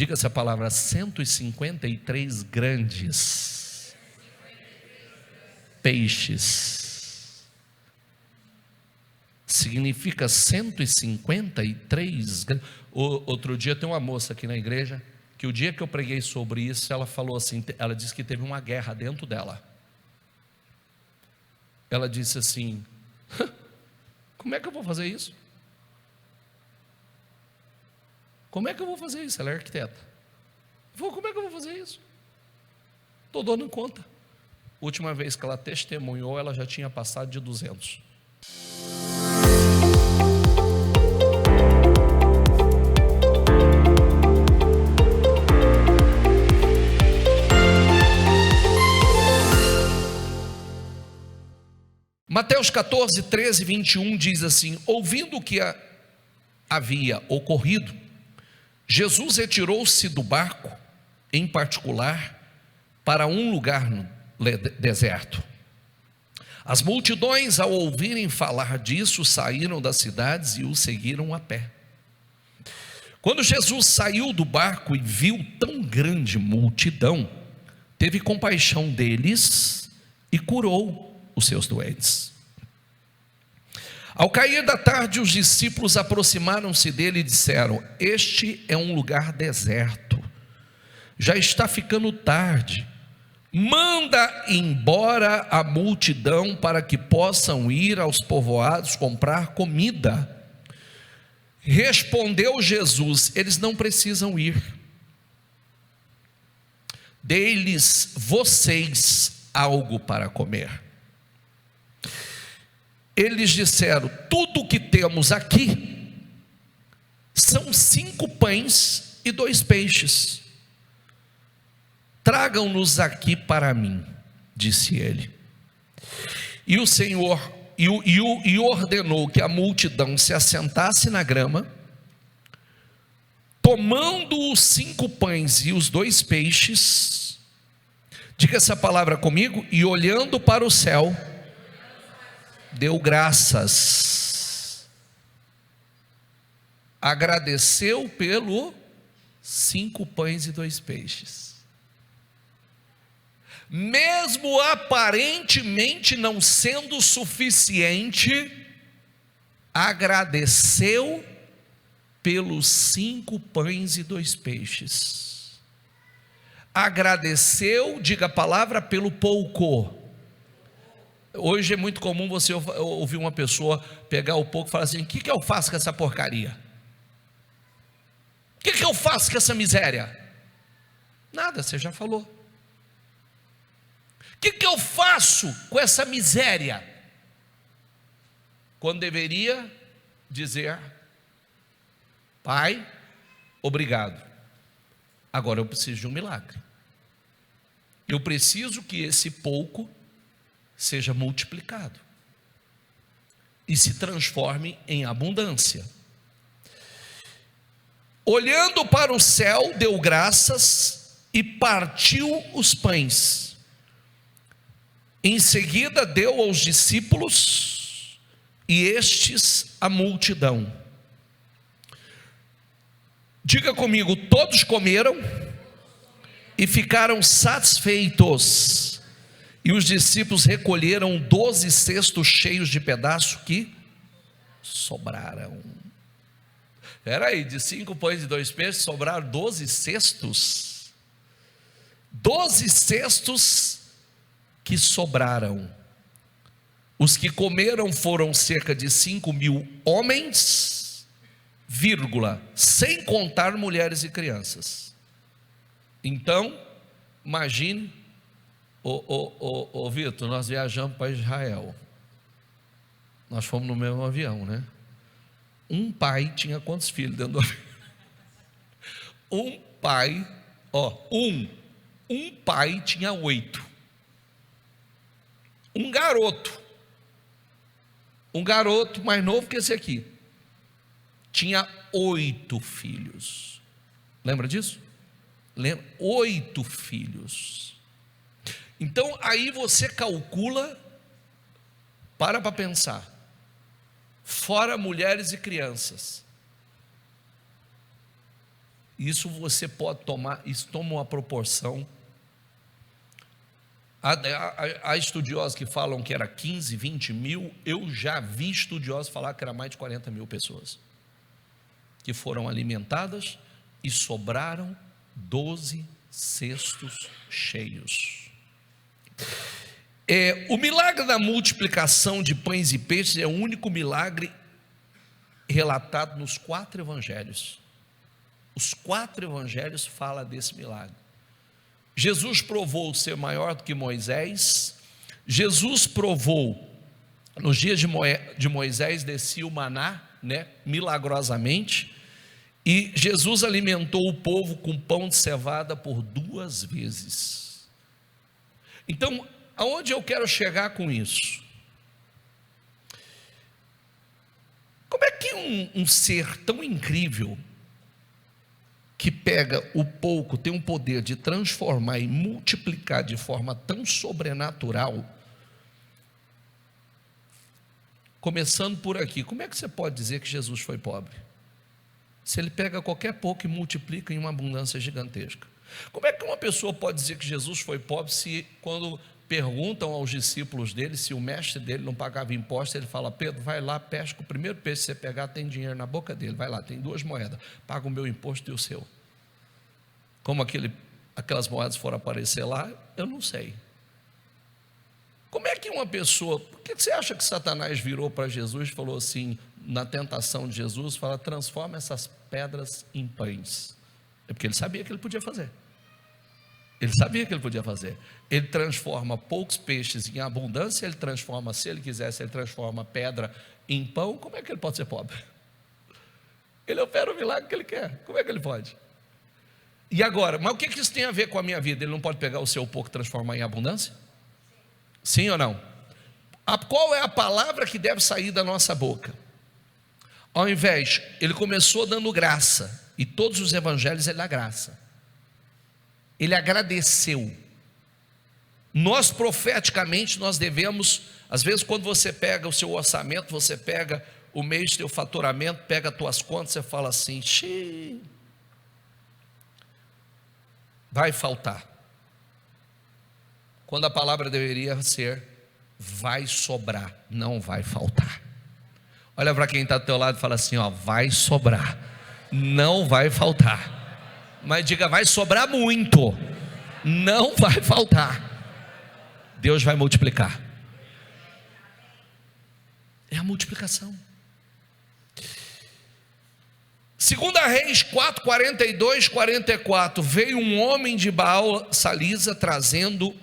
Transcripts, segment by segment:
Diga essa palavra: 153 grandes peixes. Significa 153 grandes. Outro dia tem uma moça aqui na igreja, que o dia que eu preguei sobre isso, ela falou assim, ela disse que teve uma guerra dentro dela. Ela disse assim: como é que eu vou fazer isso? Como é que eu vou fazer isso? Ela é arquiteta. Eu falei: como é que eu vou fazer isso? Estou dando conta. Última vez que ela testemunhou, ela já tinha passado de 200. Mateus 14, 13, 21 diz assim: ouvindo o que havia ocorrido, Jesus retirou-se do barco, em particular, para um lugar no deserto. As multidões, ao ouvirem falar disso, saíram das cidades e o seguiram a pé. Quando Jesus saiu do barco e viu tão grande multidão, teve compaixão deles e curou os seus doentes. Ao cair da tarde, os discípulos aproximaram-se dele e disseram: este é um lugar deserto, já está ficando tarde, manda embora a multidão para que possam ir aos povoados comprar comida. Respondeu Jesus: eles não precisam ir, dê-lhes vocês algo para comer. Eles disseram: tudo o que temos aqui são 5 pães e 2 peixes. Tragam-nos aqui para mim, disse ele. E o Senhor ordenou que a multidão se assentasse na grama. Tomando os 5 pães e os 2 peixes, diga essa palavra comigo, e olhando para o céu, deu graças, agradeceu pelo 5 pães e 2 peixes. Mesmo aparentemente não sendo suficiente, agradeceu pelos 5 pães e 2 peixes. Agradeceu, diga a palavra, pelo pouco. Hoje é muito comum você ouvir uma pessoa pegar o pouco e falar assim: o que eu faço com essa porcaria? O que eu faço com essa miséria? Nada, você já falou. O que eu faço com essa miséria? Quando deveria dizer: Pai, obrigado, agora eu preciso de um milagre. Eu preciso que esse pouco seja multiplicado e se transforme em abundância. Olhando para o céu, deu graças e partiu os pães. Em seguida deu aos discípulos e estes à multidão. Diga comigo: todos comeram e ficaram satisfeitos. E os discípulos recolheram 12 cestos cheios de pedaços que sobraram. Espera aí, de 5 pães e 2 peixes sobraram 12 cestos. 12 cestos que sobraram. Os que comeram foram cerca de 5.000 homens, sem contar mulheres e crianças. Então, imagine. Vitor, nós viajamos para Israel. Nós fomos no mesmo avião, né? Um pai tinha quantos filhos dentro do avião? Um pai tinha 8. Um garoto mais novo que esse aqui, tinha 8 filhos. Lembra disso? 8 filhos. Então aí você calcula, para pensar, fora mulheres e crianças, Isso você pode tomar, isso toma uma proporção. Há estudiosos que falam que era 15, 20 mil. Eu já vi estudiosos falar que era mais de 40 mil pessoas que foram alimentadas e sobraram 12 cestos cheios. O milagre da multiplicação de pães e peixes é o único milagre relatado nos 4 evangelhos. Os 4 evangelhos falam desse milagre. Jesus provou ser maior do que Moisés. Jesus provou, nos dias de Moisés descia o maná, milagrosamente, e Jesus alimentou o povo com pão de cevada por 2 vezes. Então, aonde eu quero chegar com isso? Como é que um ser tão incrível, que pega o pouco, tem um poder de transformar e multiplicar de forma tão sobrenatural, começando por aqui, como é que você pode dizer que Jesus foi pobre? Se ele pega qualquer pouco e multiplica em uma abundância gigantesca. Como é que uma pessoa pode dizer que Jesus foi pobre se, quando perguntam aos discípulos dele, se o mestre dele não pagava imposto, ele fala: Pedro, vai lá, pesca o primeiro peixe que você pegar, tem dinheiro na boca dele, vai lá, tem 2 moedas, paga o meu imposto e o seu. Como aquelas moedas foram aparecer lá, eu não sei. Como é que uma pessoa, por que você acha que Satanás virou para Jesus e falou assim, na tentação de Jesus, fala: transforma essas pedras em pães? É porque ele sabia que ele podia fazer. Ele sabia que ele podia fazer. Ele transforma poucos peixes em abundância, ele transforma, se ele quisesse, ele transforma pedra em pão. Como é que ele pode ser pobre? Ele opera o milagre que ele quer. Como é que ele pode? E agora, mas o que isso tem a ver com a minha vida? Ele não pode pegar o seu pouco e transformar em abundância? Sim ou não? Qual é a palavra que deve sair da nossa boca? Ao invés, ele começou dando graça, e todos os evangelhos ele dá graça. Ele agradeceu. Nós profeticamente, nós devemos, às vezes quando você pega o seu orçamento, você pega o mês do teu faturamento, pega as tuas contas, você fala assim: xiii, vai faltar. Quando a palavra deveria ser: vai sobrar, não vai faltar. Olha para quem está do teu lado e fala assim: vai sobrar, não vai faltar. Mas diga: vai sobrar muito, não vai faltar. Deus vai multiplicar. É a multiplicação. 2 Reis 4, 42, 44. Veio um homem de Baal Salisa trazendo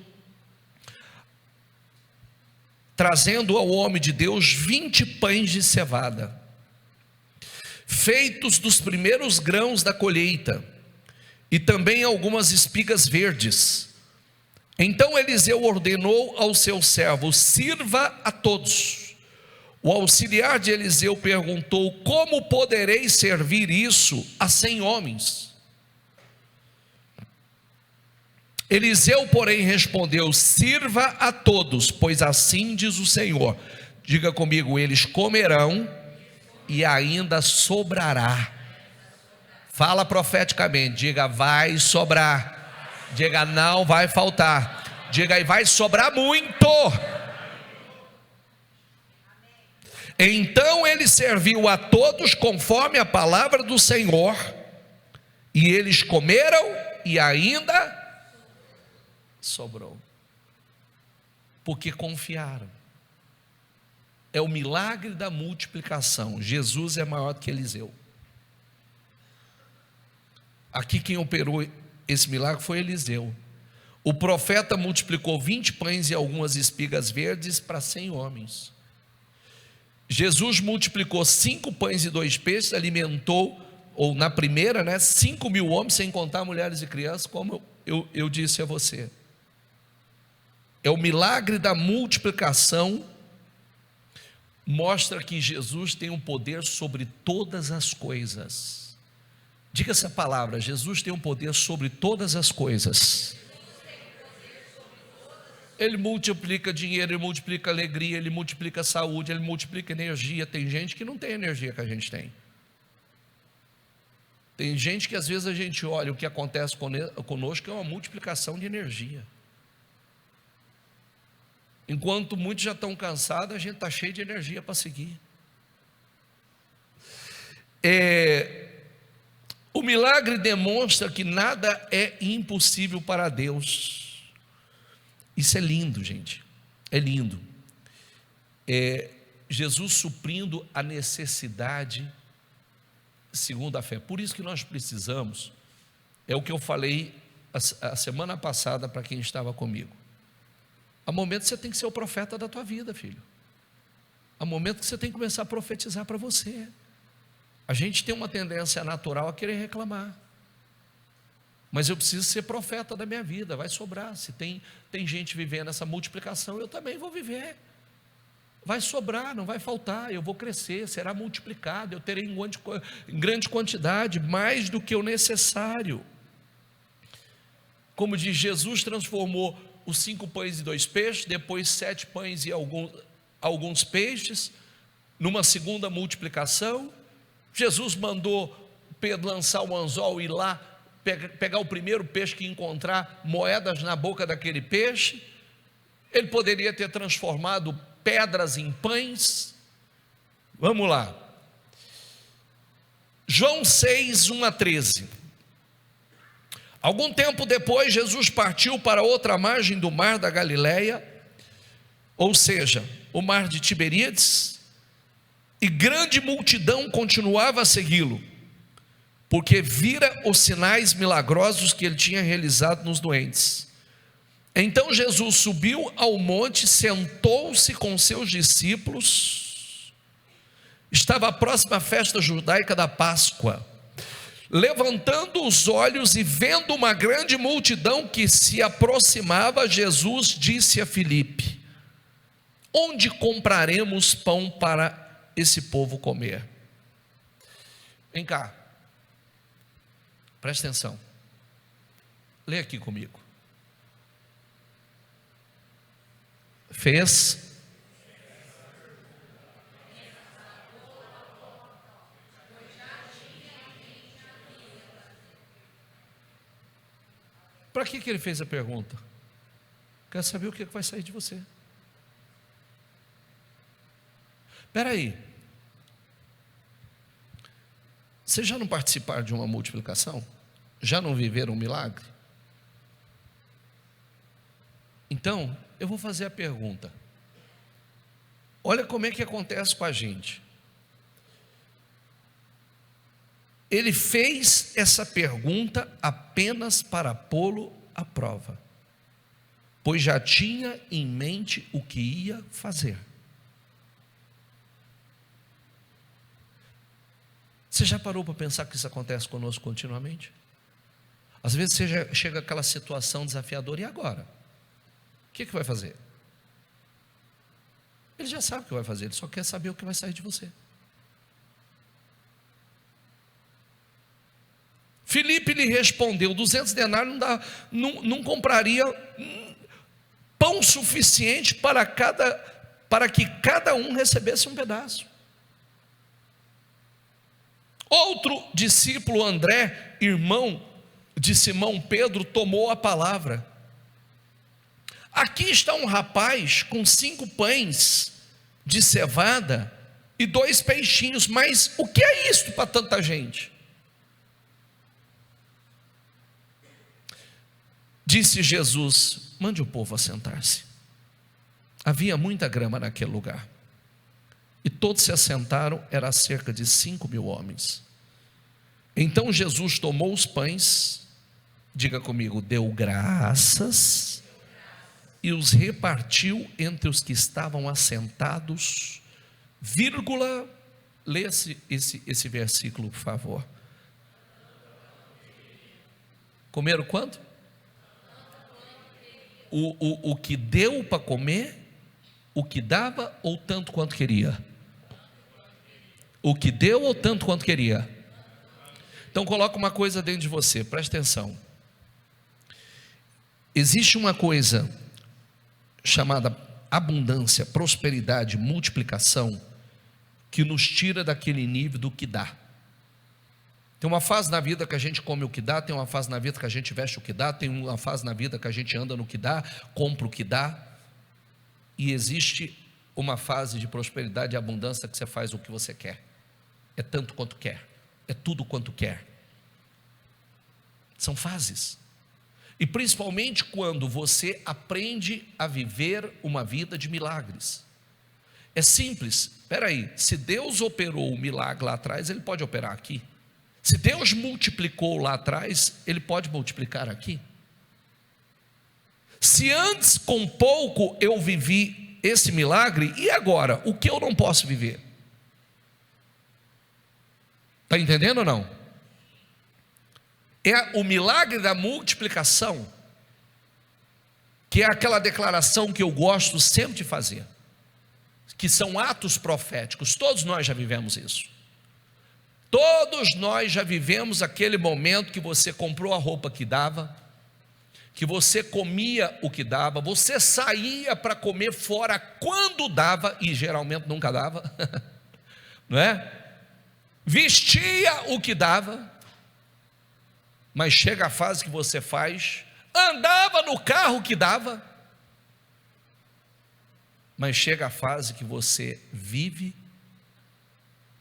ao homem de Deus 20 pães de cevada, feitos dos primeiros grãos da colheita, e também algumas espigas verdes. Então Eliseu ordenou ao seu servo: sirva a todos. O auxiliar de Eliseu perguntou: como poderei servir isso a 100 homens? Eliseu, porém, respondeu: sirva a todos, pois assim diz o Senhor. Diga comigo: eles comerão e ainda sobrará. Fala profeticamente, diga: vai sobrar. Diga: não vai faltar. Diga: e vai sobrar muito. Então ele serviu a todos conforme a palavra do Senhor, e eles comeram e ainda sobrou, porque confiaram. É o milagre da multiplicação. Jesus é maior do que Eliseu. Aqui quem operou esse milagre foi Eliseu. O profeta multiplicou 20 pães e algumas espigas verdes para 100 homens. Jesus multiplicou 5 pães e 2 peixes, alimentou, ou na primeira, 5.000 homens, sem contar mulheres e crianças, como eu disse a você. É o milagre da multiplicação. Mostra que Jesus tem um poder sobre todas as coisas. Diga essa palavra: Jesus tem um poder sobre todas as coisas. Ele multiplica dinheiro, ele multiplica alegria, ele multiplica saúde, ele multiplica energia. Tem gente que não tem a energia que a gente tem. Tem gente que às vezes a gente olha o que acontece conosco é uma multiplicação de energia. Enquanto muitos já estão cansados, a gente está cheio de energia para seguir. O milagre demonstra que nada é impossível para Deus. Isso é lindo, gente. É lindo. Jesus suprindo a necessidade segundo a fé. Por isso que nós precisamos, é o que eu falei a semana passada para quem estava comigo. Há momentos que você tem que ser o profeta da tua vida, filho. Há momentos que você tem que começar a profetizar para você. A gente tem uma tendência natural a querer reclamar. Mas eu preciso ser profeta da minha vida, vai sobrar. Se tem gente vivendo essa multiplicação, eu também vou viver. Vai sobrar, não vai faltar, eu vou crescer, será multiplicado, eu terei em grande quantidade, mais do que o necessário. Como diz, Jesus transformou os 5 pães e 2 peixes, depois 7 pães e alguns peixes, numa segunda multiplicação. Jesus mandou Pedro lançar o anzol e ir lá, pegar o primeiro peixe que encontrar, moedas na boca daquele peixe. Ele poderia ter transformado pedras em pães. Vamos lá, João 6, 1 a 13. Algum tempo depois, Jesus partiu para outra margem do mar da Galileia, ou seja, o mar de Tiberíades, e grande multidão continuava a segui-lo, porque vira os sinais milagrosos que ele tinha realizado nos doentes. Então Jesus subiu ao monte, sentou-se com seus discípulos. Estava a próxima festa judaica da Páscoa. Levantando os olhos e vendo uma grande multidão que se aproximava, Jesus disse a Filipe: onde compraremos pão para esse povo comer? Vem cá, presta atenção, lê aqui comigo. Fez para que ele fez a pergunta? Quer saber o que vai sair de você. Espera aí, vocês já não participaram de uma multiplicação? Já não viveram um milagre? Então, eu vou fazer a pergunta. Olha como é que acontece com a gente. Ele fez essa pergunta apenas para pô-lo à prova, pois já tinha em mente o que ia fazer. Você já parou para pensar que isso acontece conosco continuamente? Às vezes chega aquela situação desafiadora, e agora? O que vai fazer? Ele já sabe o que vai fazer, ele só quer saber o que vai sair de você. Filipe lhe respondeu: 200 denários não compraria pão suficiente para que cada um recebesse um pedaço. Outro discípulo, André, irmão de Simão Pedro, tomou a palavra: aqui está um rapaz com 5 pães de cevada e 2 peixinhos, mas o que é isto para tanta gente? Disse Jesus: mande o povo assentar-se. Havia muita grama naquele lugar, e todos se assentaram, era cerca de 5.000 homens. Então Jesus tomou os pães, diga comigo, deu graças, e os repartiu entre os que estavam assentados, vírgula, lê esse versículo, por favor. Comeram quanto? O que deu para comer, o que dava ou tanto quanto queria? O que deu ou tanto quanto queria? Então coloca uma coisa dentro de você, presta atenção. Existe uma coisa chamada abundância, prosperidade, multiplicação, que nos tira daquele nível do que dá. Tem uma fase na vida que a gente come o que dá, tem uma fase na vida que a gente veste o que dá, tem uma fase na vida que a gente anda no que dá, compra o que dá, e existe uma fase de prosperidade e abundância que você faz o que você quer, é tanto quanto quer, é tudo quanto quer. São fases, e principalmente quando você aprende a viver uma vida de milagres. É simples, espera aí, se Deus operou o milagre lá atrás, Ele pode operar aqui. Se Deus multiplicou lá atrás, Ele pode multiplicar aqui. Se antes com pouco eu vivi esse milagre, e agora, o que eu não posso viver? Está entendendo ou não? É o milagre da multiplicação, que é aquela declaração que eu gosto sempre de fazer, que são atos proféticos. Todos nós já vivemos isso. Todos nós já vivemos aquele momento que você comprou a roupa que dava, que você comia o que dava, você saía para comer fora quando dava, e geralmente nunca dava, não é? Vestia o que dava, mas chega a fase que você faz, andava no carro que dava, mas chega a fase que você vive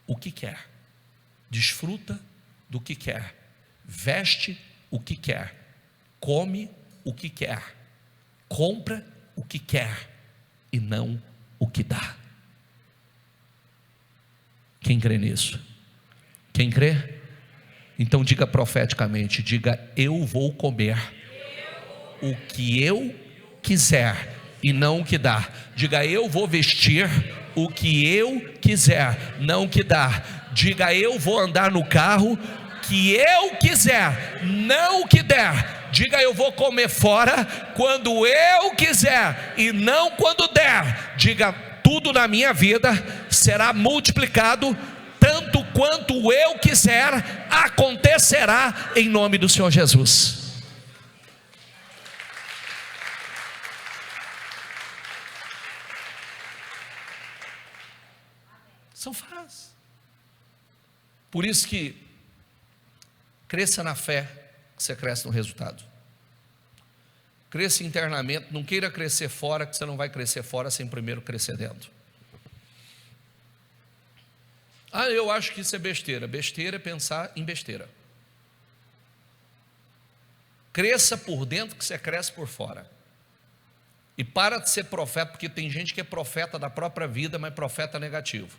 o que quer, desfruta do que quer, veste o que quer, come o que quer, compra o que quer e não o que dá. Quem crê nisso? Quem crê? Então diga profeticamente, diga: eu vou comer o que eu quiser e não o que dá. Diga: eu vou vestir o que eu quiser, não o que dá. Diga: eu vou andar no carro que eu quiser, não o que der. Diga: eu vou comer fora quando eu quiser e não quando der. Diga: tudo na minha vida será multiplicado, tanto quanto eu quiser, acontecerá em nome do Senhor Jesus. São fases. Por isso que cresça na fé, que você cresce no resultado. Cresça internamente, não queira crescer fora, que você não vai crescer fora sem primeiro crescer dentro. Ah, eu acho que isso é besteira. Besteira é pensar em besteira. Cresça por dentro, que você cresce por fora. E para de ser profeta, porque tem gente que é profeta da própria vida, mas profeta negativo.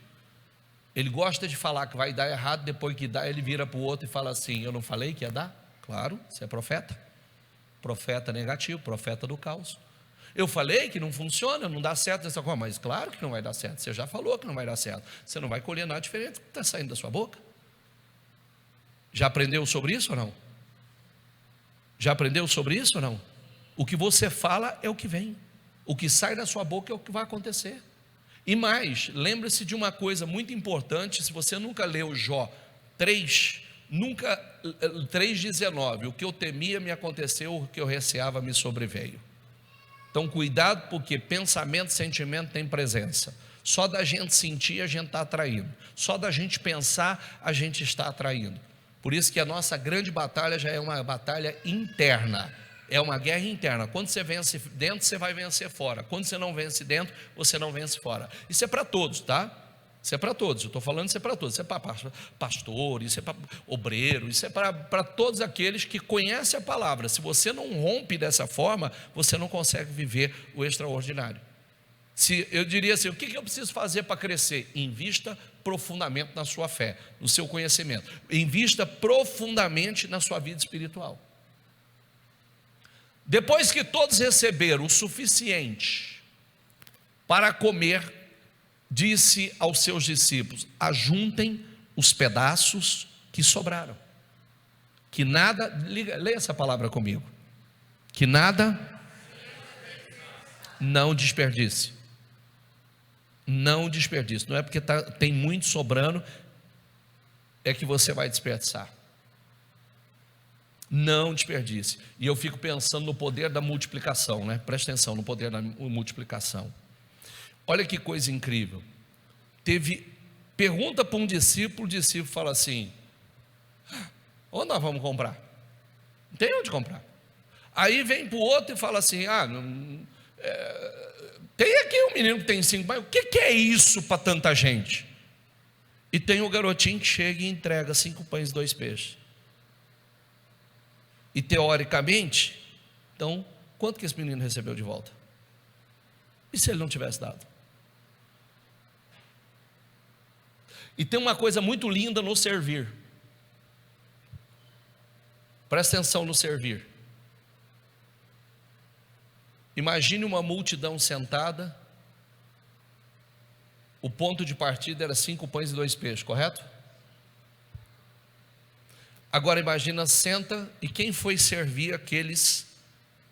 Ele gosta de falar que vai dar errado, depois que dá, ele vira para o outro e fala assim: eu não falei que ia dar? Claro, você é profeta. Profeta negativo, profeta do caos. Eu falei que não funciona, não dá certo essa coisa, mas claro que não vai dar certo. Você já falou que não vai dar certo. Você não vai colher nada diferente do que está saindo da sua boca. Já aprendeu sobre isso ou não? Já aprendeu sobre isso ou não? O que você fala é o que vem. O que sai da sua boca é o que vai acontecer. E mais, lembre-se de uma coisa muito importante. Se você nunca leu Jó 3, 3,19, o que eu temia me aconteceu, o que eu receava me sobreveio. Então cuidado, porque pensamento e sentimento tem presença. Só da gente sentir a gente está atraindo, só da gente pensar a gente está atraindo. Por isso que a nossa grande batalha já é uma batalha interna, é uma guerra interna. Quando você vence dentro, você vai vencer fora. Quando você não vence dentro, você não vence fora. Isso é para todos, tá? Isso é para todos, eu estou falando, isso é para todos. Isso é para pastor, isso é para obreiro, isso é para todos aqueles que conhecem a palavra. Se você não rompe dessa forma, você não consegue viver o extraordinário. Eu diria assim: o que eu preciso fazer para crescer? Invista profundamente na sua fé, no seu conhecimento. Invista profundamente na sua vida espiritual. Depois que todos receberam o suficiente para comer, disse aos seus discípulos: ajuntem os pedaços que sobraram, que nada, leia essa palavra comigo, que nada não desperdice. Não desperdice. Não é porque tem muito sobrando é que você vai desperdiçar. Não desperdice. E eu fico pensando no poder da multiplicação, né? Presta atenção no poder da multiplicação. Olha que coisa incrível. Pergunta para um discípulo, o discípulo fala assim: Ou nós vamos comprar? Não tem onde comprar. Aí vem para o outro e fala assim: tem aqui um menino que tem 5 pães, o que é isso para tanta gente? E tem o garotinho que chega e entrega 5 pães e 2 peixes. E teoricamente, então, quanto que esse menino recebeu de volta? E se ele não tivesse dado? E tem uma coisa muito linda no servir. Presta atenção no servir. Imagine uma multidão sentada. O ponto de partida era 5 pães e 2 peixes, correto? Agora imagina, senta, e quem foi servir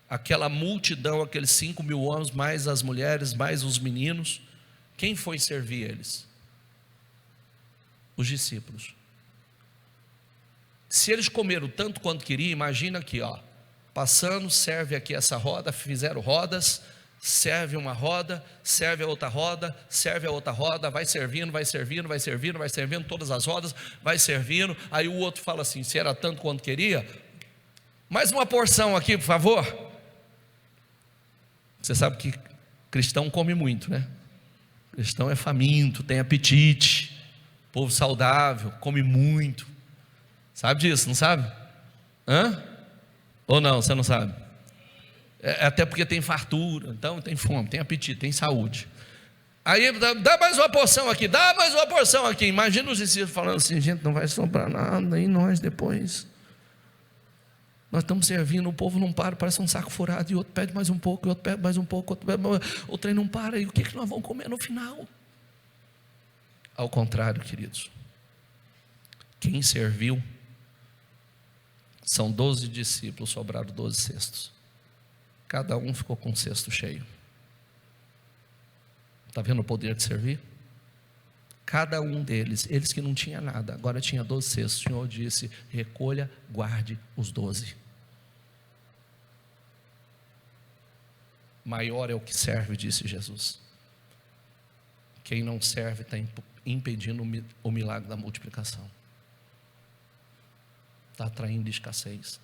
aquela multidão, aqueles 5.000 homens, mais as mulheres, mais os meninos? Quem foi servir eles? Os discípulos. Se eles comeram tanto quanto queriam, imagina aqui, passando, serve aqui essa roda, fizeram rodas, serve uma roda, serve a outra roda, serve a outra roda, vai servindo, vai servindo, vai servindo, vai servindo, todas as rodas, vai servindo. Aí o outro fala assim: se era tanto quanto queria, mais uma porção aqui, por favor. Você sabe que cristão come muito, né? Cristão é faminto, tem apetite, povo saudável, come muito. Sabe disso, não sabe? Ou não, você não sabe? Até porque tem fartura, então tem fome, tem apetite, tem saúde. Aí dá mais uma porção aqui, dá mais uma porção aqui. Imagina os discípulos falando assim: gente, não vai sobrar nada, e nós depois? Nós estamos servindo, o povo não para, parece um saco furado, e outro pede mais um pouco, e outro pede mais um pouco, outro pede mais, o trem não para, e o que nós vamos comer no final? Ao contrário, queridos, quem serviu, são 12 discípulos, sobraram 12 cestos. Cada um ficou com um cesto cheio. Está vendo o poder de servir? Cada um deles, eles que não tinham nada, agora tinha 12 cestos. O Senhor disse: recolha, guarde os 12. Maior é o que serve, disse Jesus. Quem não serve está impedindo o milagre da multiplicação. Está atraindo escassez.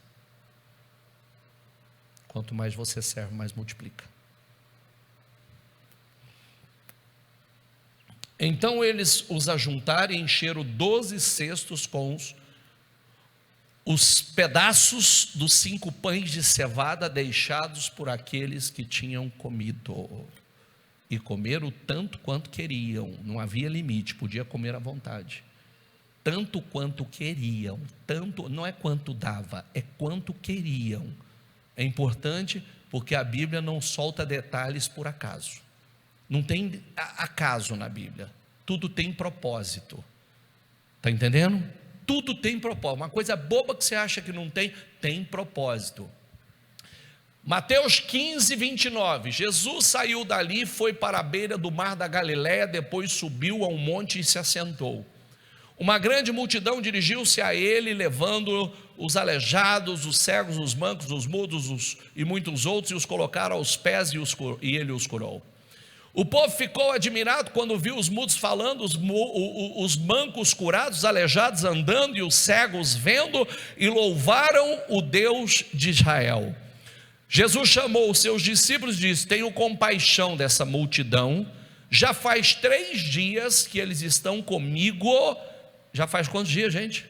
Quanto mais você serve, mais multiplica. Então eles os ajuntaram e encheram 12 cestos com os pedaços dos 5 pães de cevada deixados por aqueles que tinham comido. E comeram tanto quanto queriam, não havia limite, podia comer à vontade. Tanto quanto queriam, tanto, não é quanto dava, é quanto queriam. É importante porque a Bíblia não solta detalhes por acaso. Não tem acaso na Bíblia. Tudo tem propósito. Está entendendo? Tudo tem propósito. Uma coisa boba que você acha que não tem, tem propósito. Mateus 15, 29. Jesus saiu dali, foi para a beira do mar da Galileia, depois subiu a um monte e se assentou. Uma grande multidão dirigiu-se a ele, levando os aleijados, os cegos, os mancos, os mudos e muitos outros, e os colocaram aos pés, e ele os curou. O povo ficou admirado quando viu os mudos falando, os mancos curados, os aleijados andando e os cegos vendo, e louvaram o Deus de Israel. Jesus chamou os seus discípulos e disse: tenho compaixão dessa multidão, já faz 3 dias que eles estão comigo. Já faz quantos dias, gente?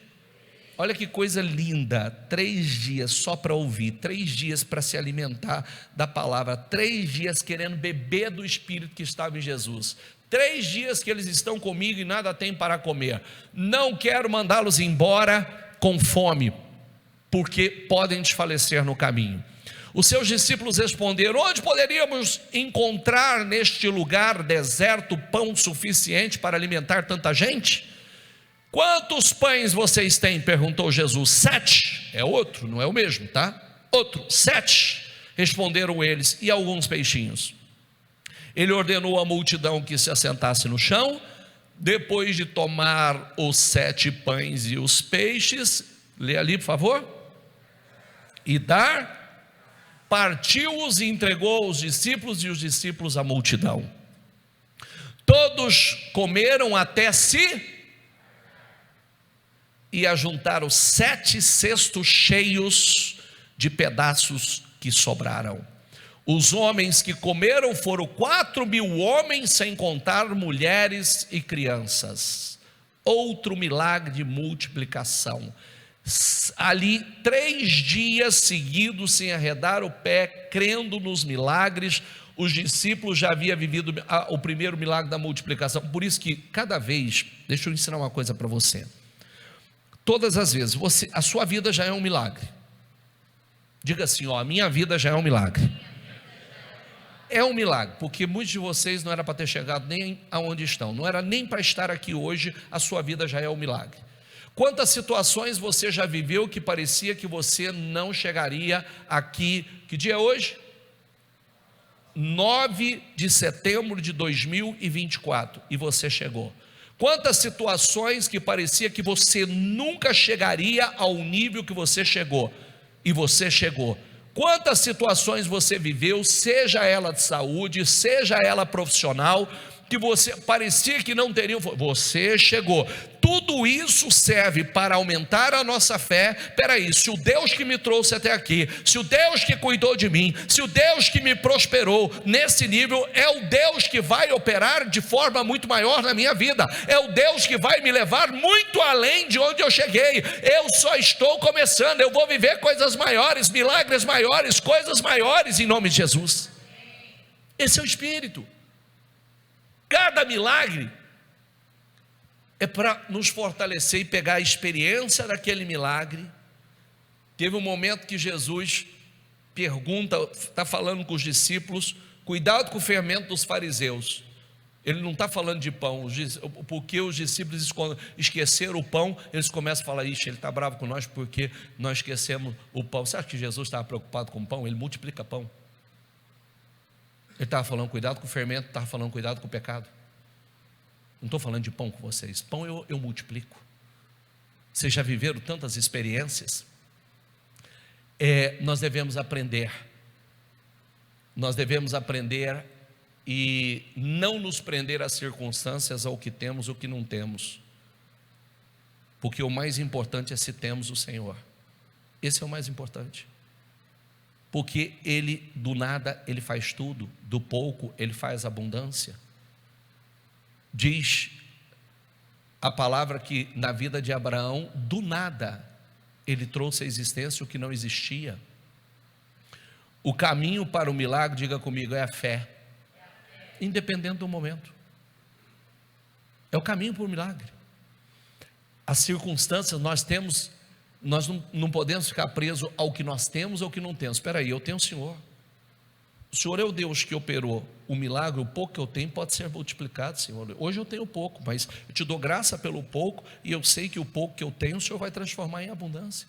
Olha que coisa linda, 3 dias só para ouvir, 3 dias para se alimentar da palavra, 3 dias querendo beber do Espírito que estava em Jesus, 3 dias que eles estão comigo e nada tem para comer. Não quero mandá-los embora com fome, porque podem desfalecer no caminho. Os seus discípulos responderam: onde poderíamos encontrar neste lugar deserto pão suficiente para alimentar tanta gente? Quantos pães vocês têm? Perguntou Jesus. 7, é outro, não é o mesmo, tá? Outro, 7, responderam eles, e alguns peixinhos. Ele ordenou à multidão que se assentasse no chão. Depois de tomar os 7 pães e os peixes, lê ali por favor, e dar, partiu-os e entregou aos discípulos, e os discípulos à multidão. Todos comeram até si. e ajuntaram 7 cestos cheios de pedaços que sobraram. Os homens que comeram foram 4.000 homens, sem contar mulheres e crianças. Outro milagre de multiplicação. Ali 3 dias seguidos, sem arredar o pé, crendo nos milagres. Os discípulos já haviam vivido o primeiro milagre da multiplicação. Por isso que cada vez, deixa eu ensinar uma coisa para você. Todas as vezes, a sua vida já é um milagre. Diga assim, a minha vida já é um milagre. É um milagre, porque muitos de vocês não era para ter chegado nem aonde estão, não era nem para estar aqui hoje, a sua vida já é um milagre. Quantas situações você já viveu que parecia que você não chegaria aqui? Que dia é hoje? 9 de setembro de 2024, e você chegou. Quantas situações que parecia que você nunca chegaria ao nível que você chegou, e você chegou. Quantas situações você viveu, seja ela de saúde, seja ela profissional, que você parecia que não teria, você chegou. Tudo isso serve para aumentar a nossa fé. Peraí, se o Deus que me trouxe até aqui, se o Deus que cuidou de mim, se o Deus que me prosperou nesse nível, é o Deus que vai operar de forma muito maior na minha vida, é o Deus que vai me levar muito além de onde eu cheguei. Eu só estou começando, eu vou viver coisas maiores, milagres maiores, coisas maiores em nome de Jesus. Esse é o Espírito. Cada milagre é para nos fortalecer e pegar a experiência daquele milagre. Teve um momento que Jesus pergunta, está falando com os discípulos, cuidado com o fermento dos fariseus. Ele não está falando de pão, porque os discípulos esqueceram o pão, eles começam a falar, ixi, ele está bravo com nós porque nós esquecemos o pão. Você acha que Jesus estava preocupado com o pão? Ele multiplica pão. Ele estava falando cuidado com o fermento, estava falando cuidado com o pecado. Não estou falando de pão com vocês, pão eu multiplico. Vocês já viveram tantas experiências. Nós devemos aprender e não nos prender às circunstâncias, ao que temos ou que não temos, porque o mais importante é se temos o Senhor. Esse é o mais importante, porque Ele do nada Ele faz tudo, do pouco Ele faz abundância. Diz a palavra que na vida de Abraão, do nada Ele trouxe à existência o que não existia. O caminho para o milagre, diga comigo, é a fé, independente do momento. É o caminho para o milagre. As circunstâncias nós temos, nós não podemos ficar presos ao que nós temos ou ao que não temos. Espera aí, eu tenho o Senhor. O Senhor é o Deus que operou o milagre. O pouco que eu tenho pode ser multiplicado, Senhor. Hoje eu tenho pouco, mas eu te dou graça pelo pouco, e eu sei que o pouco que eu tenho o Senhor vai transformar em abundância.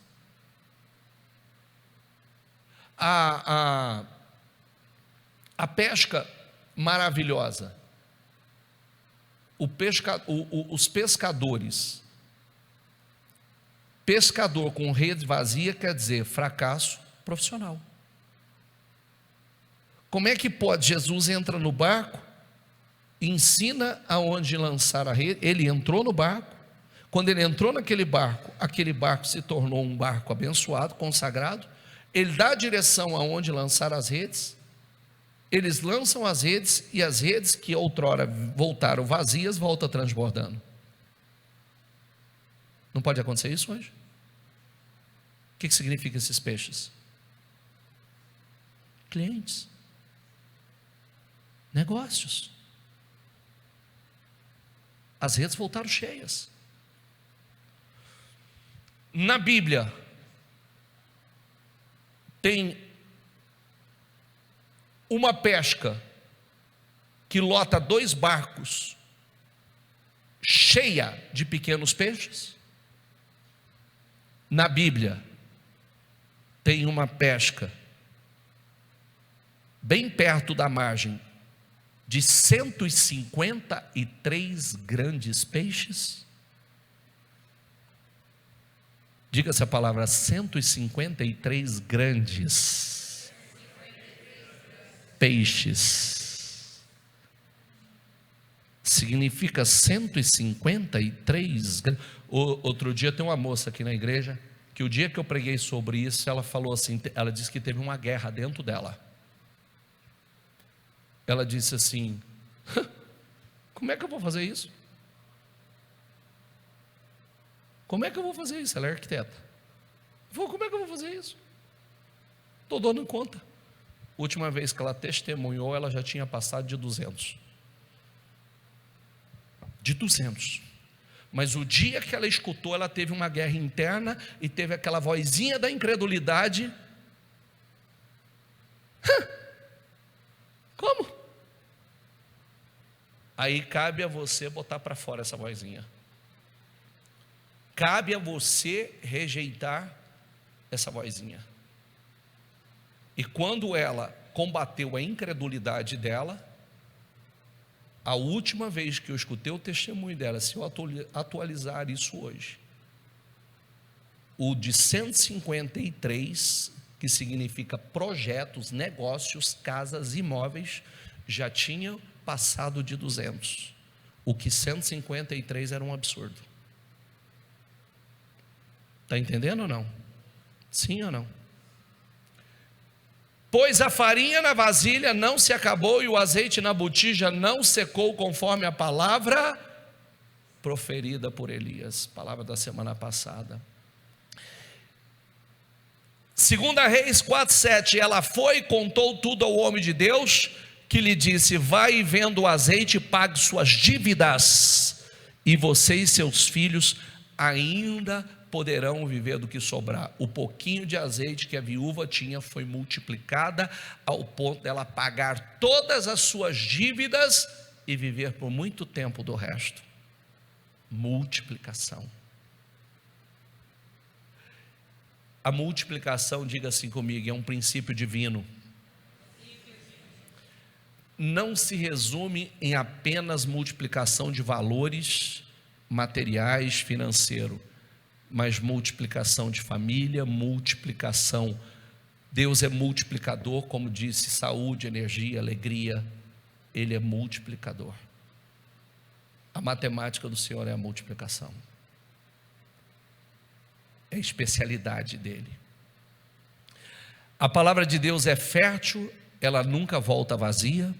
A pesca maravilhosa. Os pescadores. Pescador com rede vazia quer dizer fracasso profissional. Como é que pode? Jesus entra no barco, ensina aonde lançar a rede. Ele entrou no barco. Quando ele entrou naquele barco se tornou um barco abençoado, consagrado. Ele dá a direção aonde lançar as redes. Eles lançam as redes, e as redes que outrora voltaram vazias, voltam transbordando. Não pode acontecer isso hoje? O que significa esses peixes? Clientes, negócios. As redes voltaram cheias. Na Bíblia tem uma pesca que lota 2 barcos cheia de pequenos peixes. Na Bíblia tem uma pesca bem perto da margem de 153 grandes peixes. Diga essa palavra, 153 grandes peixes. significa 153 gramas. Outro dia tem uma moça aqui na igreja, que o dia que eu preguei sobre isso, ela falou assim, ela disse que teve uma guerra dentro dela. Ela disse assim, como é que eu vou fazer isso? Como é que eu vou fazer isso? Ela é arquiteta. Eu falei, como é que eu vou fazer isso? Estou dando conta. Última vez que ela testemunhou, ela já tinha passado de 200. De 200. Mas o dia que ela escutou, ela teve uma guerra interna e teve aquela vozinha da incredulidade. Como? Aí cabe a você botar para fora essa vozinha. Cabe a você rejeitar essa vozinha. E quando ela combateu a incredulidade dela, a última vez que eu escutei o testemunho dela, se eu atualizar isso hoje, o de 153, que significa projetos, negócios, casas, imóveis, já tinha passado de 200. O que 153 era um absurdo. Está entendendo ou não? Sim ou não? Pois a farinha na vasilha não se acabou e o azeite na botija não secou, conforme a palavra proferida por Elias, palavra da semana passada. 2 Reis 4:7, ela foi e contou tudo ao homem de Deus, que lhe disse, vai e venda o azeite e pague suas dívidas, e você e seus filhos ainda poderão viver do que sobrar. O pouquinho de azeite que a viúva tinha foi multiplicada ao ponto dela pagar todas as suas dívidas e viver por muito tempo do resto. Multiplicação. A multiplicação, diga assim comigo, é um princípio divino. Não se resume em apenas multiplicação de valores materiais, financeiro, mas multiplicação de família, multiplicação. Deus é multiplicador, como disse, saúde, energia, alegria. Ele é multiplicador. A matemática do Senhor é a multiplicação. É a especialidade dele. A palavra de Deus é fértil, ela nunca volta vazia.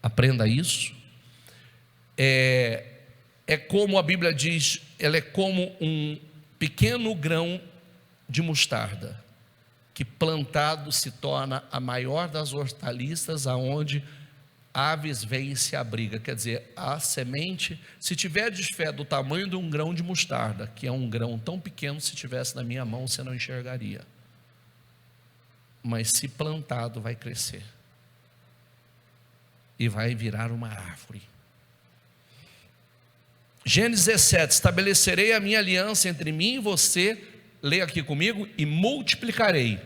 Aprenda isso. É como a Bíblia diz, ela é como um pequeno grão de mostarda, que plantado se torna a maior das hortaliças, aonde aves vêm e se abrigam. Quer dizer, a semente, se tiveres fé do tamanho de um grão de mostarda, que é um grão tão pequeno, se tivesse na minha mão você não enxergaria, mas se plantado vai crescer, e vai virar uma árvore. Gênesis 17, estabelecerei a minha aliança entre mim e você, leia aqui comigo, e multiplicarei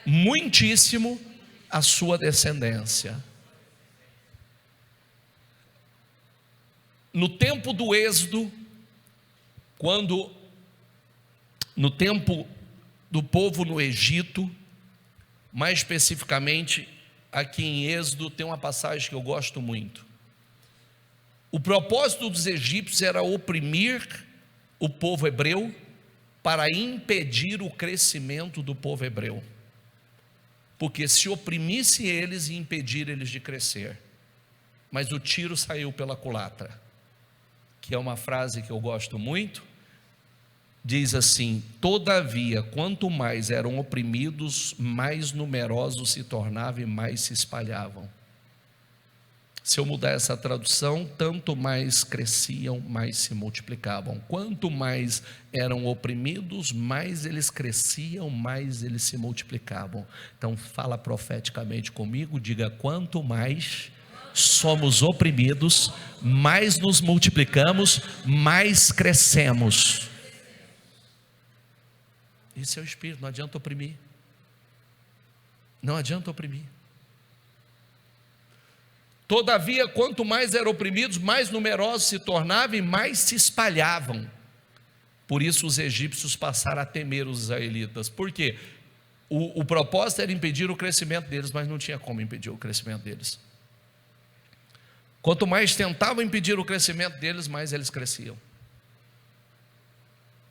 muitíssimo a sua descendência. No tempo do Êxodo, no tempo do povo no Egito, mais especificamente aqui em Êxodo, tem uma passagem que eu gosto muito. O propósito dos egípcios era oprimir o povo hebreu para impedir o crescimento do povo hebreu, porque se oprimisse eles, ia impedir eles de crescer. Mas o tiro saiu pela culatra, que é uma frase que eu gosto muito. Diz assim: todavia, quanto mais eram oprimidos, mais numerosos se tornavam e mais se espalhavam. Se eu mudar essa tradução, tanto mais cresciam, mais se multiplicavam. Quanto mais eram oprimidos, mais eles cresciam, mais eles se multiplicavam. Então fala profeticamente comigo, diga: quanto mais somos oprimidos, mais nos multiplicamos, mais crescemos. Isso é o Espírito, não adianta oprimir. Não adianta oprimir. Todavia, quanto mais eram oprimidos, mais numerosos se tornavam e mais se espalhavam. Por isso os egípcios passaram a temer os israelitas. Por quê? O propósito era impedir o crescimento deles, mas não tinha como impedir o crescimento deles. Quanto mais tentavam impedir o crescimento deles, mais eles cresciam.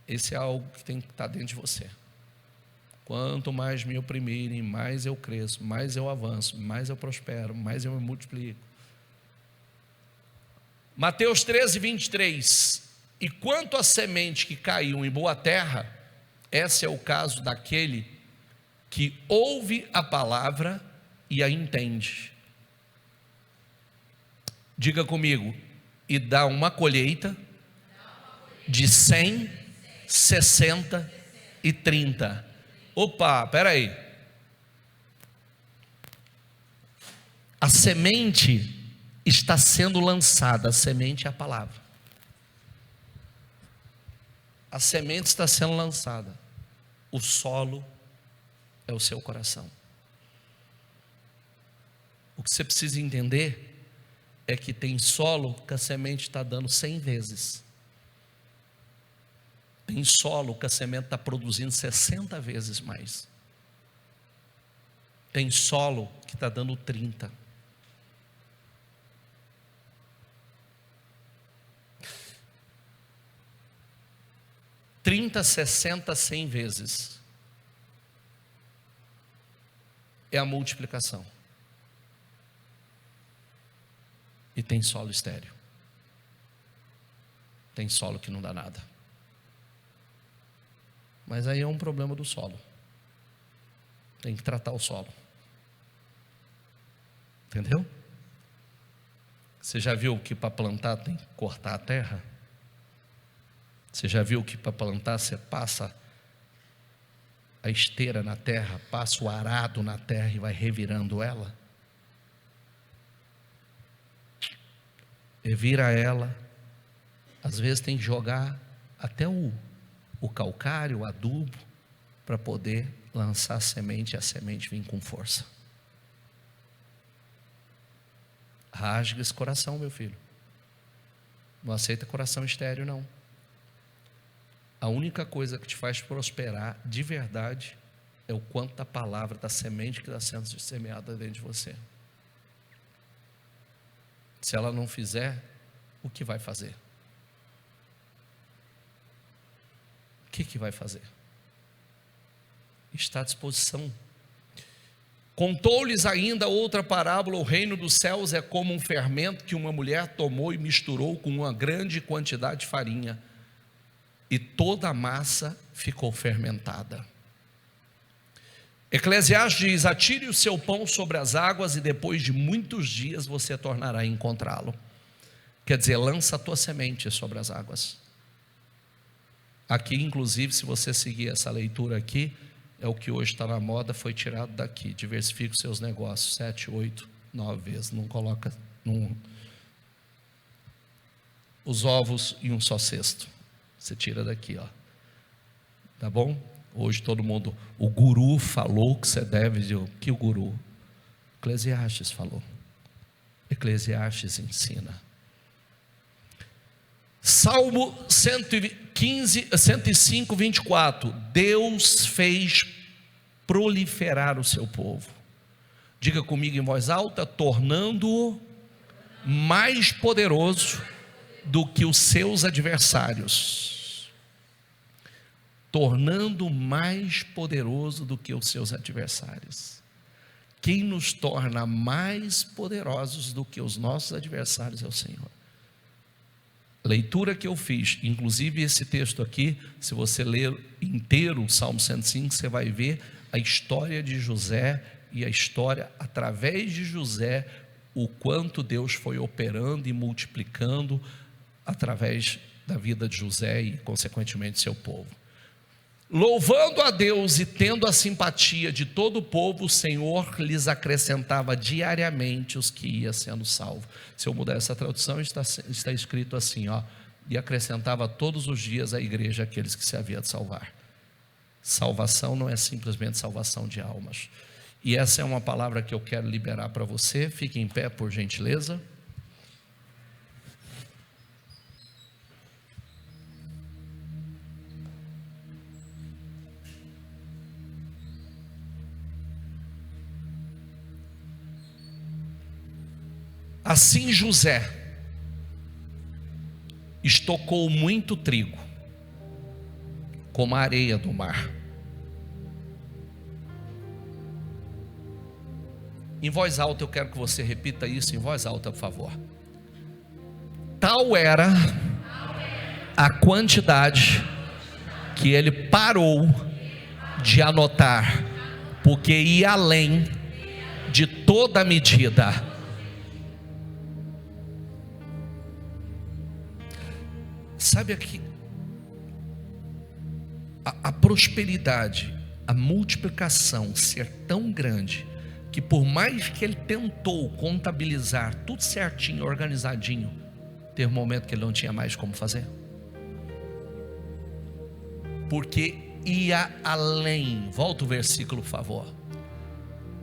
Esse é algo que tem que estar dentro de você. Quanto mais me oprimirem, mais eu cresço, mais eu avanço, mais eu prospero, mais eu me multiplico. Mateus 13, 23. E quanto à semente que caiu em boa terra, esse é o caso daquele que ouve a palavra e a entende. Diga comigo, e dá uma colheita de 100, 60 e 30. Opa, espera aí. A semente está sendo lançada. A semente é a palavra. A semente está sendo lançada. O solo é o seu coração. O que você precisa entender é que tem solo que a semente está dando 100 vezes. Tem solo que a semente está produzindo 60 vezes mais. Tem solo que está dando 30. (30, 60, 100 vezes) é a multiplicação. E tem solo estéril. Tem solo que não dá nada. Mas aí é um problema do solo. Tem que tratar o solo. Entendeu? Você já viu que para plantar tem que cortar a terra? Você já viu que para plantar você passa a esteira na terra, passa o arado na terra e vai revirando ela? Revira ela. Às vezes tem que jogar até o calcário, o adubo, para poder lançar a semente e a semente vir com força. Rasga esse coração, meu filho. Não aceita coração estéril, não. A única coisa que te faz prosperar de verdade é o quanto da palavra, da semente que está sendo semeada dentro de você. Se ela não fizer, o que vai fazer? O que vai fazer? Está à disposição. Contou-lhes ainda outra parábola: o reino dos céus é como um fermento que uma mulher tomou e misturou com uma grande quantidade de farinha, e toda a massa ficou fermentada. Eclesiastes diz: atire o seu pão sobre as águas e depois de muitos dias você tornará a encontrá-lo. Quer dizer, lança a tua semente sobre as águas. Aqui, inclusive, se você seguir essa leitura aqui, é o que hoje está na moda, foi tirado daqui. Diversifique os seus negócios 7, 8, 9 vezes. Não coloca os ovos em um só cesto. Você tira daqui, ó. Tá bom? Hoje todo mundo, o guru falou que você deve, que o guru? Eclesiastes falou. Eclesiastes ensina. Salmo 105, 24. Deus fez proliferar o seu povo. Diga comigo em voz alta: tornando-o mais poderoso do que os seus adversários. Tornando mais poderoso do que os seus adversários. Quem nos torna mais poderosos do que os nossos adversários é o Senhor. Leitura que eu fiz, inclusive esse texto aqui, se você ler inteiro o Salmo 105, você vai ver a história de José e a história, através de José, o quanto Deus foi operando e multiplicando através da vida de José e consequentemente seu povo. Louvando a Deus e tendo a simpatia de todo o povo, o Senhor lhes acrescentava diariamente os que iam sendo salvos. Se eu mudar essa tradução, está escrito assim, ó: e acrescentava todos os dias à igreja aqueles que se havia de salvar. Salvação não é simplesmente salvação de almas. E essa é uma palavra que eu quero liberar para você. Fique em pé, por gentileza. Assim José estocou muito trigo, como a areia do mar. Em voz alta, eu quero que você repita isso em voz alta, por favor. Tal era a quantidade que ele parou de anotar, porque ia além de toda a medida. Sabe aqui, a prosperidade, a multiplicação ser tão grande, que por mais que ele tentou contabilizar tudo certinho, organizadinho, teve um momento que ele não tinha mais como fazer, porque ia além. Volta o versículo, por favor.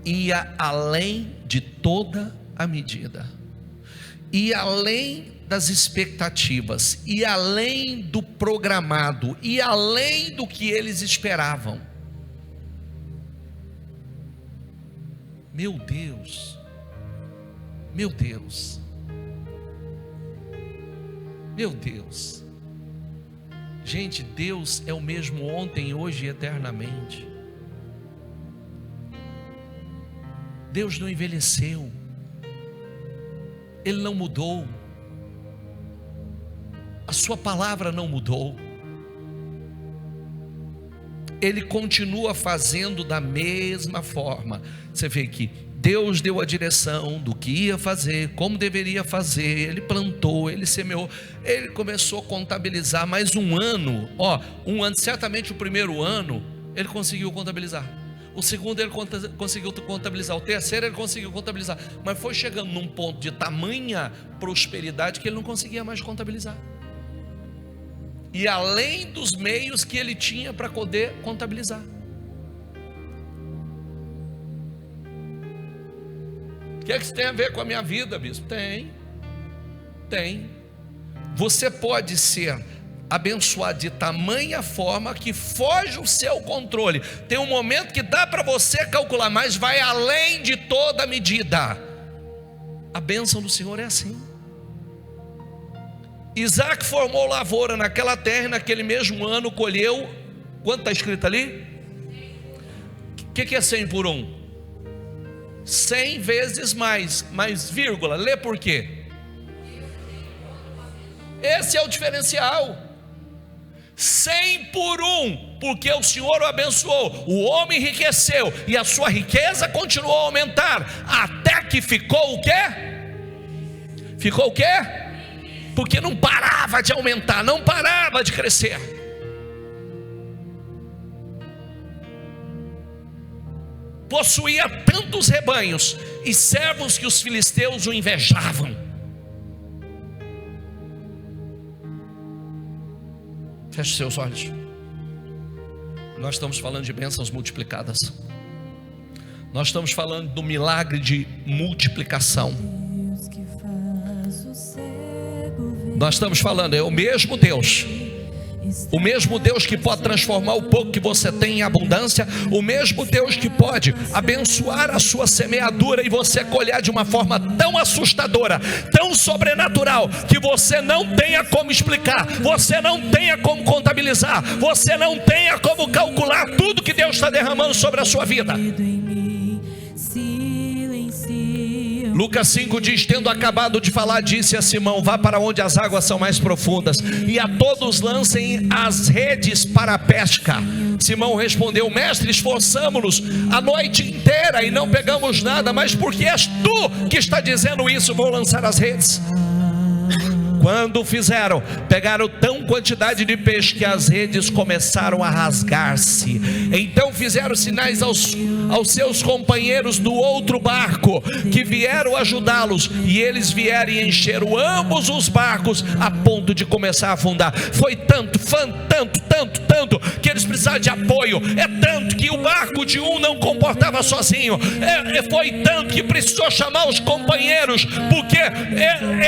Ia além de toda a medida, ia além das expectativas, ia além do programado, ia além do que eles esperavam. Meu Deus, meu Deus, meu Deus. Gente, Deus é o mesmo ontem, hoje e eternamente. Deus não envelheceu, Ele não mudou, a sua palavra não mudou, Ele continua fazendo da mesma forma. Você vê que Deus deu a direção do que ia fazer, como deveria fazer, Ele plantou, Ele semeou, Ele começou a contabilizar. Mais um ano, certamente o primeiro ano Ele conseguiu contabilizar, o segundo Ele conseguiu contabilizar, o terceiro Ele conseguiu contabilizar, mas foi chegando num ponto de tamanha prosperidade que Ele não conseguia mais contabilizar, e além dos meios que Ele tinha para poder contabilizar. O que é que isso tem a ver com a minha vida, bispo? Tem. Você pode ser abençoado de tamanha forma que foge o seu controle. Tem um momento que dá para você calcular, mas vai além de toda medida. A bênção do Senhor é assim. Isaac formou lavoura naquela terra, e naquele mesmo ano colheu, quanto está escrito ali? O que é 100 por 1? 100 vezes mais, vírgula, lê por quê? Esse é o diferencial. 100 por 1, porque o Senhor o abençoou, o homem enriqueceu, e a sua riqueza continuou a aumentar, até que ficou o quê? Ficou o quê? Porque não parava de aumentar, não parava de crescer. Possuía tantos rebanhos e servos que os filisteus o invejavam. Feche seus olhos. Nós estamos falando de bênçãos multiplicadas. Nós estamos falando do milagre de multiplicação. Nós estamos falando, é o mesmo Deus que pode transformar o pouco que você tem em abundância, o mesmo Deus que pode abençoar a sua semeadura e você colher de uma forma tão assustadora, tão sobrenatural, que você não tenha como explicar, você não tenha como contabilizar, você não tenha como calcular tudo que Deus está derramando sobre a sua vida. Lucas 5 diz: tendo acabado de falar, disse a Simão: vá para onde as águas são mais profundas, e a todos lancem as redes para a pesca. Simão respondeu: mestre, esforçamo-nos a noite inteira e não pegamos nada, mas porque és tu que está dizendo isso, vou lançar as redes. Quando fizeram, pegaram tão quantidade de peixe que as redes começaram a rasgar-se. Então fizeram sinais aos seus companheiros do outro barco, que vieram ajudá-los, e eles vieram e encheram ambos os barcos a ponto de começar a afundar. Foi tanto, que eles precisavam de apoio. É tanto que o barco de um não comportava sozinho. Foi tanto que precisou chamar os companheiros, porque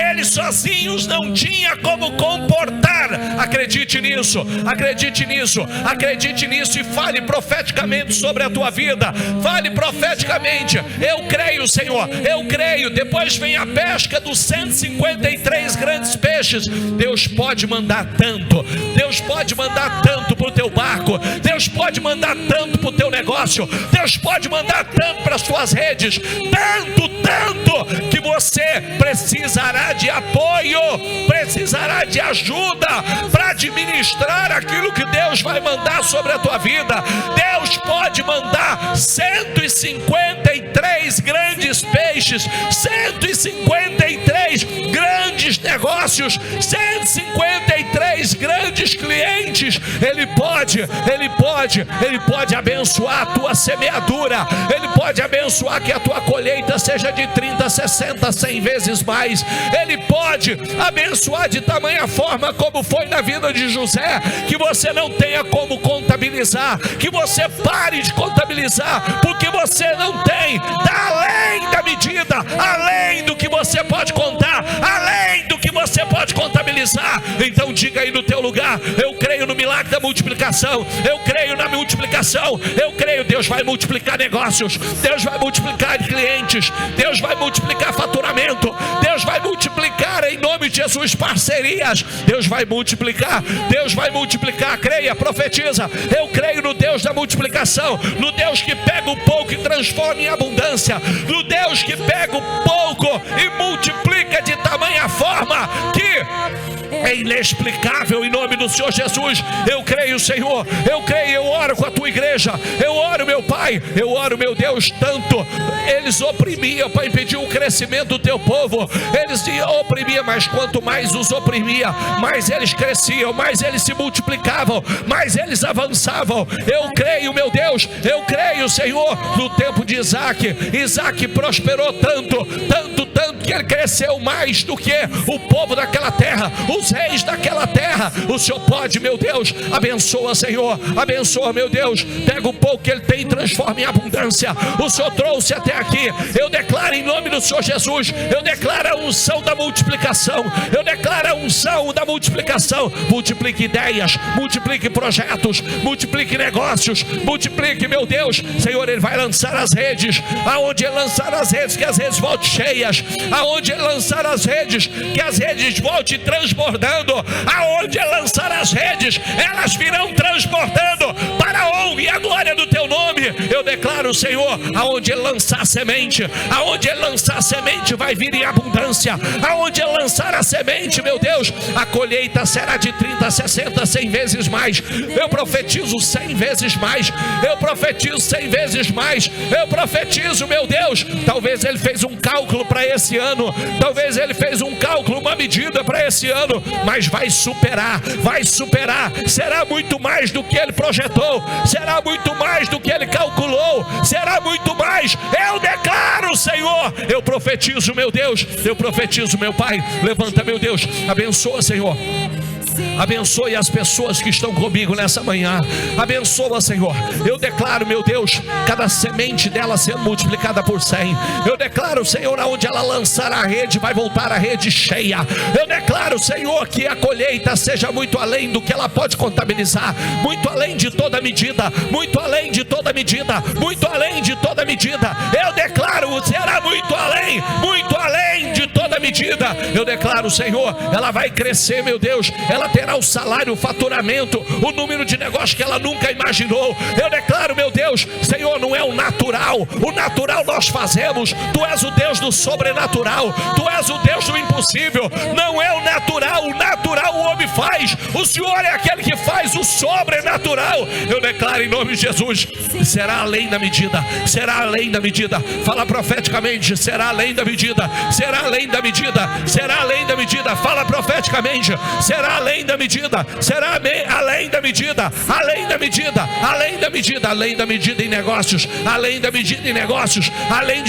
eles sozinhos não tinha como comportar. Acredite nisso, acredite nisso, acredite nisso, e fale profeticamente sobre a tua vida. Fale profeticamente: eu creio, Senhor, eu creio. Depois vem a pesca dos 153 grandes peixes. Deus pode mandar tanto, Deus pode mandar tanto para o teu barco, Deus pode mandar tanto para o teu negócio, Deus pode mandar tanto para as tuas redes, tanto que você precisará de apoio, precisará de ajuda para administrar aquilo que Deus vai mandar sobre a tua vida. Deus pode mandar 153 grandes peixes, 153 grandes negócios, 153 grandes clientes. Ele pode abençoar a tua semeadura, Ele pode abençoar que a tua colheita seja de 30, 60, 100 vezes mais. Ele pode abençoar de tamanha forma como foi na vida de José, que você não tenha como contabilizar, que você pare de contabilizar, porque você não tem, além da medida, além do que você pode contar, além do que você pode contabilizar. Então diga aí no teu lugar: eu creio no milagre da multiplicação, eu creio na multiplicação, eu creio. Deus vai multiplicar negócios, Deus vai multiplicar clientes, Deus vai multiplicar faturamento, Deus vai multiplicar em nome de Jesus parcerias, Deus vai multiplicar, creia, profetiza. Eu creio no Deus da multiplicação, no Deus que pega o pouco e transforma em abundância, no Deus que pega o pouco e multiplica de tamanha forma que é inexplicável, em nome do Senhor Jesus. Eu creio, Senhor, eu creio. Eu oro com a tua igreja, eu oro, meu Pai, eu oro, meu Deus. Tanto eles oprimiam para impedir o crescimento do teu povo, eles oprimiam, mas quanto mais os oprimia, mais eles cresciam, mais eles se multiplicavam, mais eles avançavam. Eu creio, meu Deus, eu creio, Senhor. No tempo de Isaac prosperou tanto que ele cresceu mais do que o povo daquela terra, os reis daquela terra. O Senhor pode, meu Deus. Abençoa, Senhor, abençoa, meu Deus. Pega o pouco que ele tem e transforma em abundância. O Senhor trouxe até aqui. Eu declaro em nome do Senhor Jesus, eu declaro a unção da multiplicação, eu declaro a unção da multiplicação. Multiplique ideias, multiplique projetos, multiplique negócios, multiplique, meu Deus. Senhor, Ele vai lançar as redes, aonde Ele lançar as redes, que as redes voltem cheias, aonde Ele lançar as redes, que as redes voltem transbordando, aonde Ele lançar as redes, elas virão transbordando para a honra e a glória do Teu nome. Eu declaro, Senhor, aonde Ele lançar a semente, aonde Ele lançar a semente vai vir em abundância, aonde Ele lançar a semente, meu Deus, a colheita será de 30, 60, 100 vezes mais. Eu profetizo 100 vezes mais, eu profetizo 100 vezes mais, eu profetizo, meu Deus. Talvez ele fez um cálculo para esse ano, talvez ele fez um cálculo, uma medida para esse ano, mas vai superar, será muito mais do que ele projetou, será muito mais do que ele calculou, será muito mais. Eu declaro, Senhor, eu profetizo, meu Deus, eu profetizo, meu Pai. Levanta, meu Deus, abençoa, Senhor. Abençoe as pessoas que estão comigo nessa manhã. Abençoa, Senhor. Eu declaro, meu Deus, cada semente dela sendo multiplicada por 100. Eu declaro, Senhor, aonde ela lançar a rede, vai voltar a rede cheia. Eu declaro, Senhor, que a colheita seja muito além do que ela pode contabilizar, muito além de toda medida, muito além de toda medida, muito além de toda medida. Eu declaro, será muito além de toda medida. Eu declaro, Senhor, ela vai crescer, meu Deus. Ela terá o salário, o faturamento, o número de negócios que ela nunca imaginou. Eu declaro, meu Deus, Senhor, não é o natural nós fazemos. Tu és o Deus do sobrenatural, Tu és o Deus do impossível. Não é o natural o homem faz, o Senhor é aquele que faz o sobrenatural. Eu declaro em nome de Jesus, será além da medida, será além da medida. Fala profeticamente, será além da medida, será além da medida, será além da medida. Fala profeticamente, será além da medida, será além da medida, além da medida, além da medida, além da medida em negócios, além da medida em negócios, além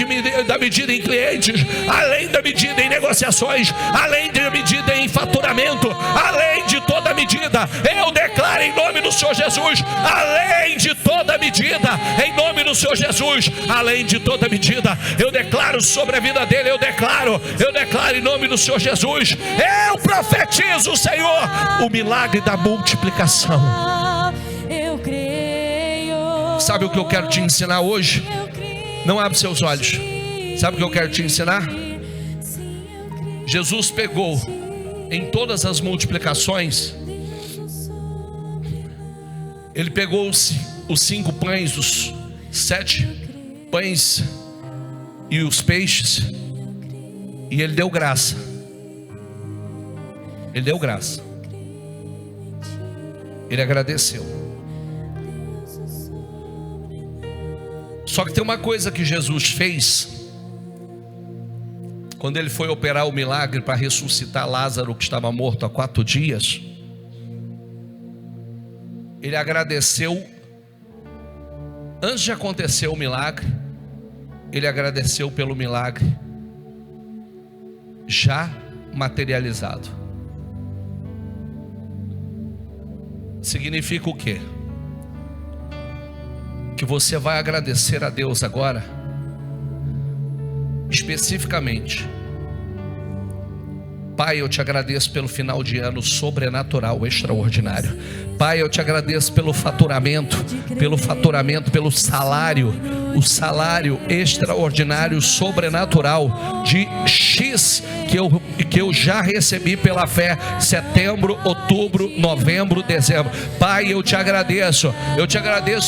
da medida em clientes, além da medida em negociações, além da medida em faturamento, além de toda medida. Eu declaro em nome do Senhor Jesus, além de toda medida, em nome do Senhor Jesus, além de toda medida. Eu declaro sobre a vida dele, eu declaro em nome do Senhor Jesus, eu profetizo, Senhor, o milagre da multiplicação. Eu creio. sabe o que eu quero te ensinar hoje? Não abre seus olhos. Sabe o que eu quero te ensinar? Jesus pegou em todas as multiplicações, Ele pegou os 5 pães, os 7 pães e os peixes, e Ele deu graça. Ele deu graça. Ele agradeceu. Só que tem uma coisa que Jesus fez quando Ele foi operar o milagre para ressuscitar Lázaro, que estava morto há 4 dias. Ele agradeceu. Antes de acontecer o milagre, Ele agradeceu pelo milagre já materializado. Significa o quê? Que você vai agradecer a Deus agora, especificamente. Pai, eu te agradeço pelo final de ano sobrenatural, extraordinário. Pai, eu te agradeço pelo faturamento, pelo salário, o salário extraordinário, sobrenatural de X que eu já recebi pela fé, setembro, outubro, novembro, dezembro. Pai, eu te agradeço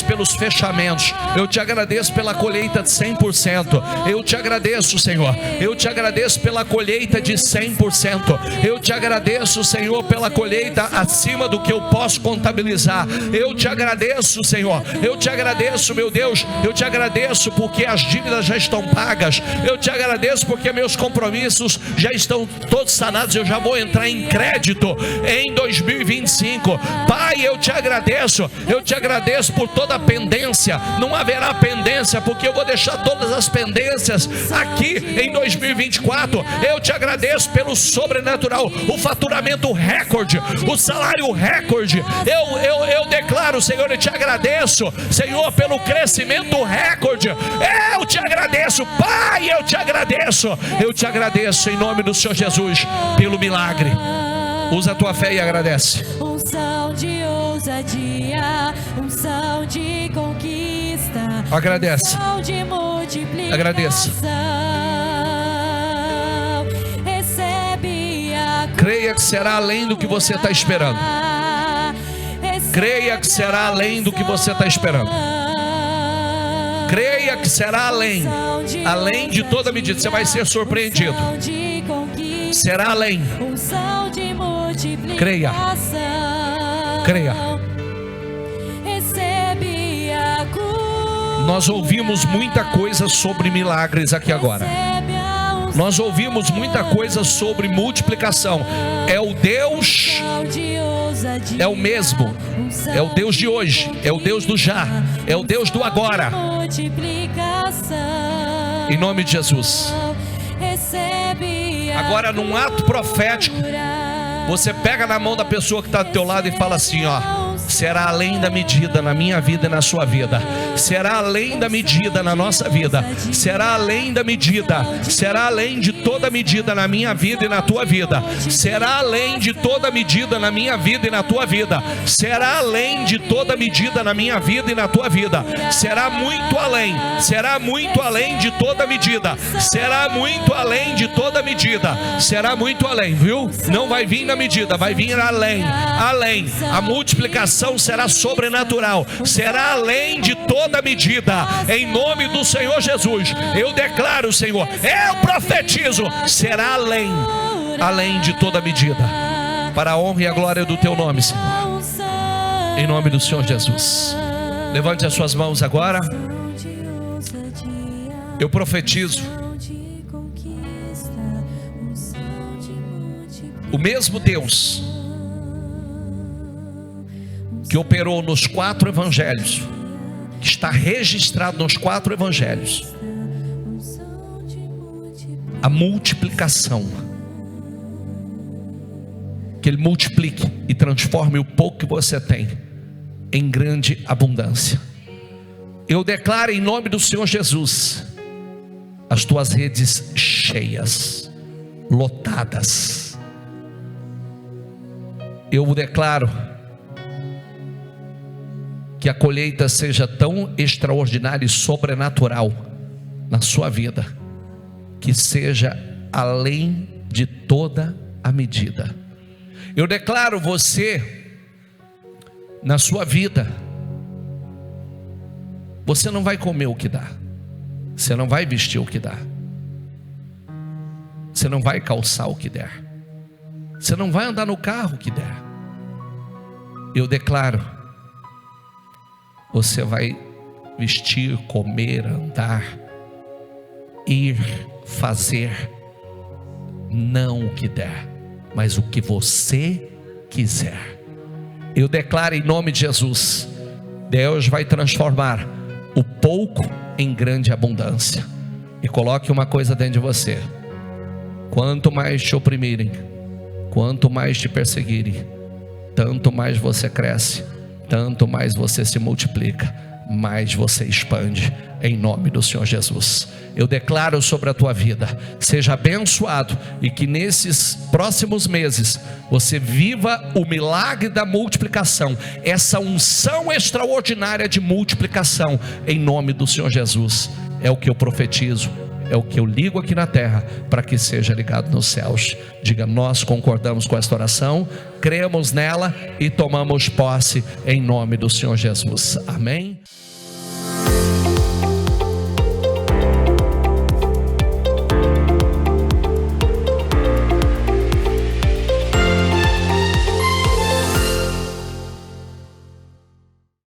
pelos fechamentos, eu te agradeço pela colheita de 100%, eu te agradeço, Senhor, eu te agradeço pela colheita de 100%, eu te agradeço, Senhor, pela colheita acima do que eu posso contabilizar. Eu te agradeço, Senhor, eu te agradeço, meu Deus, eu te agradeço porque as dívidas já estão pagas, eu te agradeço porque meus compromissos já estão todos sanados, eu já vou entrar em crédito em 2025. Pai, eu te agradeço por toda a pendência. Não haverá pendência, porque eu vou deixar todas as pendências aqui em 2024. Eu te agradeço pelo sobrenatural, o faturamento recorde, o salário recorde. Eu declaro, Senhor, eu te agradeço, Senhor, pelo crescimento recorde. Eu te agradeço, Pai, eu te agradeço em nome do Senhor Jesus pelo milagre. Usa a tua fé e agradece. Unção de ousadia, unção de conquista, agradece, unção de multiplicação. Agradeça. Recebe a cura. Creia que será além do que você está esperando. Creia que será além do que você está esperando. Creia que será além de toda medida. Você vai ser surpreendido. Será além. Creia. Creia. Nós ouvimos muita coisa sobre milagres aqui agora. Nós ouvimos muita coisa sobre multiplicação. É o Deus, é o mesmo, é o Deus de hoje, é o Deus do já, é o Deus do agora. Em nome de Jesus. Agora, num ato profético, você pega na mão da pessoa que está do teu lado e fala assim, ó: será além da medida na minha vida e na sua vida. Será além da medida na nossa vida. Será além da medida. Será além de toda medida na minha vida e na tua vida. Será além de toda medida na minha vida e na tua vida. Será além de toda medida na minha vida e na tua vida. Será muito além. Será muito além de toda medida. Será muito além de toda medida. Será muito além, viu? Não vai vir na medida, vai vir além. Além. A multiplicação será sobrenatural, será além de toda medida, em nome do Senhor Jesus. Eu declaro, Senhor, eu profetizo, será além de toda medida, para a honra e a glória do teu nome, Senhor, em nome do Senhor Jesus. Levante as suas mãos agora. Eu profetizo o mesmo Deus que operou nos 4 evangelhos, que está registrado nos 4 evangelhos, a multiplicação, que Ele multiplique e transforme o pouco que você tem em grande abundância. Eu declaro em nome do Senhor Jesus, as tuas redes cheias, lotadas. Eu declaro que a colheita seja tão extraordinária e sobrenatural na sua vida, que seja além de toda a medida. Eu declaro você, na sua vida, você não vai comer o que dá, você não vai vestir o que dá, você não vai calçar o que der, você não vai andar no carro que der. Eu declaro, você vai vestir, comer, andar, ir, fazer, não o que der, mas o que você quiser. Eu declaro em nome de Jesus, Deus vai transformar o pouco em grande abundância. E coloque uma coisa dentro de você: quanto mais te oprimirem, quanto mais te perseguirem, tanto mais você cresce, tanto mais você se multiplica, mais você expande, em nome do Senhor Jesus. Eu declaro sobre a tua vida, seja abençoado, e que nesses próximos meses você viva o milagre da multiplicação, essa unção extraordinária de multiplicação, em nome do Senhor Jesus. É o que eu profetizo, é o que eu ligo aqui na terra, para que seja ligado nos céus. Diga: nós concordamos com esta oração, cremos nela e tomamos posse em nome do Senhor Jesus. Amém.